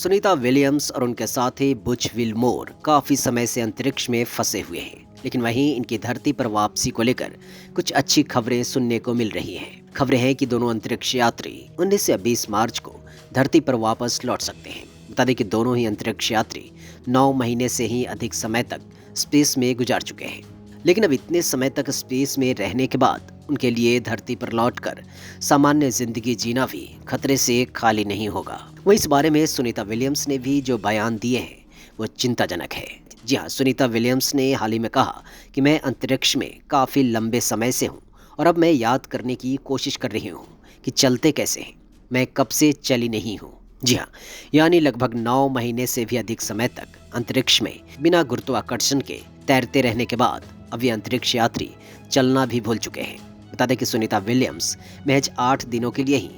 Sunita Williams और उनके साथी बुच विलमोर काफी समय से अंतरिक्ष में फंसे हुए हैं, लेकिन वहीं इनकी धरती पर वापसी को लेकर कुछ अच्छी खबरें सुनने को मिल रही हैं। खबरें हैं कि दोनों अंतरिक्ष यात्री 19 या 20 मार्च को धरती पर वापस लौट सकते हैं। बता दें कि दोनों ही अंतरिक्ष यात्री 9 महीने से ही अधिक समय तक स्पेस में गुजार चुके हैं, लेकिन अब इतने समय तक स्पेस में रहने के बाद उनके लिए धरती पर लौटकर सामान्य जिंदगी जीना भी खतरे से खाली नहीं होगा। वहीं इस बारे में सुनीता विलियम्स ने भी जो बयान दिए हैं वो चिंताजनक है। जी हाँ, सुनीता विलियम्स ने हाल ही में कहा कि मैं अंतरिक्ष में काफ़ी लंबे समय से हूँ और अब मैं याद करने की कोशिश कर रही हूँ कि चलते कैसे हैं, मैं कब से चली नहीं हूँ। जी हाँ, यानी लगभग 9 महीने से भी अधिक समय तक अंतरिक्ष में बिना गुरुत्वाकर्षण के तैरते रहने के बाद अब ये अंतरिक्ष यात्री चलना भी भूल चुके हैं। बता दें कि सुनीता विलियम्स महज 8 दिनों के लिए ही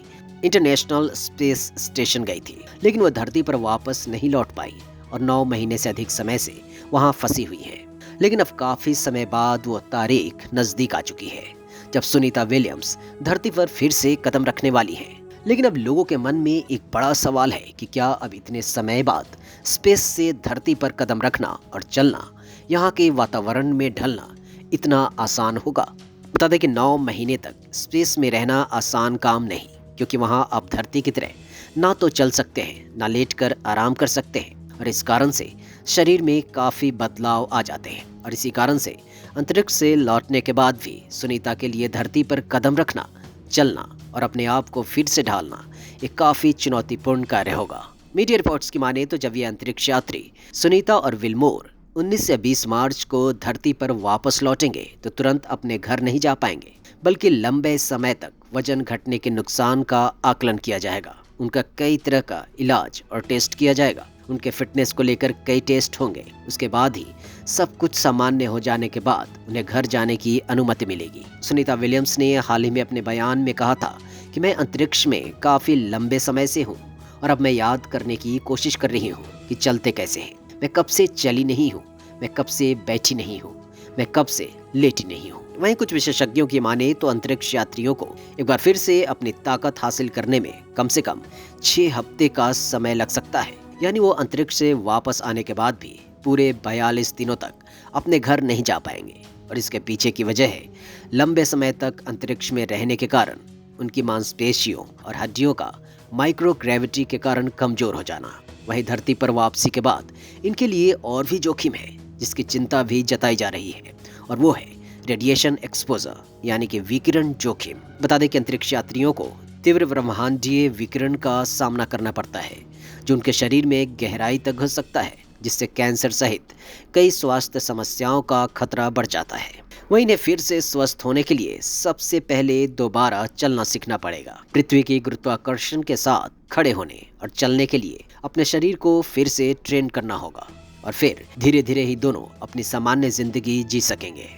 इंटरनेशनल स्पेस स्टेशन गई थी, लेकिन वह धरती पर वापस नहीं लौट पाई और 9 महीने से अधिक समय से वहां फंसी हुई है। लेकिन अब काफी समय बाद वो तारीख नजदीक आ चुकी है जब सुनीता विलियम्स धरती पर फिर से कदम रखने वाली है। लेकिन अब लोगों के मन में एक बड़ा सवाल है कि क्या अब इतने समय बाद स्पेस से धरती पर कदम रखना और चलना, यहाँ के वातावरण में ढलना इतना आसान होगा। बता दें कि 9 महीने तक स्पेस में रहना आसान काम नहीं, क्योंकि वहाँ आप धरती की तरह ना तो चल सकते हैं, ना लेटकर आराम कर सकते हैं, और इस कारण से शरीर में काफ़ी बदलाव आ जाते हैं। और इसी कारण से अंतरिक्ष से लौटने के बाद भी सुनीता के लिए धरती पर कदम रखना, चलना और अपने आप को फिर से ढालना एक काफ़ी चुनौतीपूर्ण कार्य होगा। मीडिया रिपोर्ट्स की माने तो जब ये अंतरिक्ष यात्री सुनीता और विलमोर 19 या 20 मार्च को धरती पर वापस लौटेंगे तो तुरंत अपने घर नहीं जा पाएंगे, बल्कि लंबे समय तक वजन घटने के नुकसान का आकलन किया जाएगा। उनका कई तरह का इलाज और टेस्ट किया जाएगा। उनके फिटनेस को लेकर कई टेस्ट होंगे। उसके बाद ही सब कुछ सामान्य हो जाने के बाद उन्हें घर जाने की अनुमति मिलेगी। सुनीता विलियम्स ने हाल ही में अपने बयान में कहा था कि मैं अंतरिक्ष में काफ़ी लंबे समय से हूँ और अब मैं याद करने की कोशिश कर रही हूँ कि चलते कैसे हैं, मैं कब से चली नहीं हूँ, मैं कब से बैठी नहीं हूँ, मैं कब से लेटी नहीं हूँ। वहीं कुछ विशेषज्ञों की माने तो अंतरिक्ष यात्रियों को एक बार फिर से अपनी ताकत हासिल करने में कम से कम 6 हफ्ते का समय लग सकता है। यानी वो अंतरिक्ष से वापस आने के बाद भी पूरे 42 दिनों तक अपने घर नहीं जा पाएंगे। और इसके पीछे की वजह है लंबे समय तक अंतरिक्ष में रहने के कारण उनकी मांसपेशियों और हड्डियों का माइक्रोग्रेविटी के कारण कमजोर हो जाना। वहीं धरती पर वापसी के बाद इनके लिए और भी जोखिम है जिसकी चिंता भी जताई जा रही है, और वो है रेडिएशन एक्सपोजर, यानी कि विकिरण जोखिम। बता दें कि अंतरिक्ष यात्रियों को तीव्र ब्रह्मांडीय विकिरण का सामना करना पड़ता है जो उनके शरीर में गहराई तक घुस सकता है, जिससे कैंसर सहित कई स्वास्थ्य समस्याओं का खतरा बढ़ जाता है। वहीं इन्हें फिर से स्वस्थ होने के लिए सबसे पहले दोबारा चलना सीखना पड़ेगा। पृथ्वी की गुरुत्वाकर्षण के साथ खड़े होने और चलने के लिए अपने शरीर को फिर से ट्रेन करना होगा, और फिर धीरे धीरे ही दोनों अपनी सामान्य जिंदगी जी सकेंगे।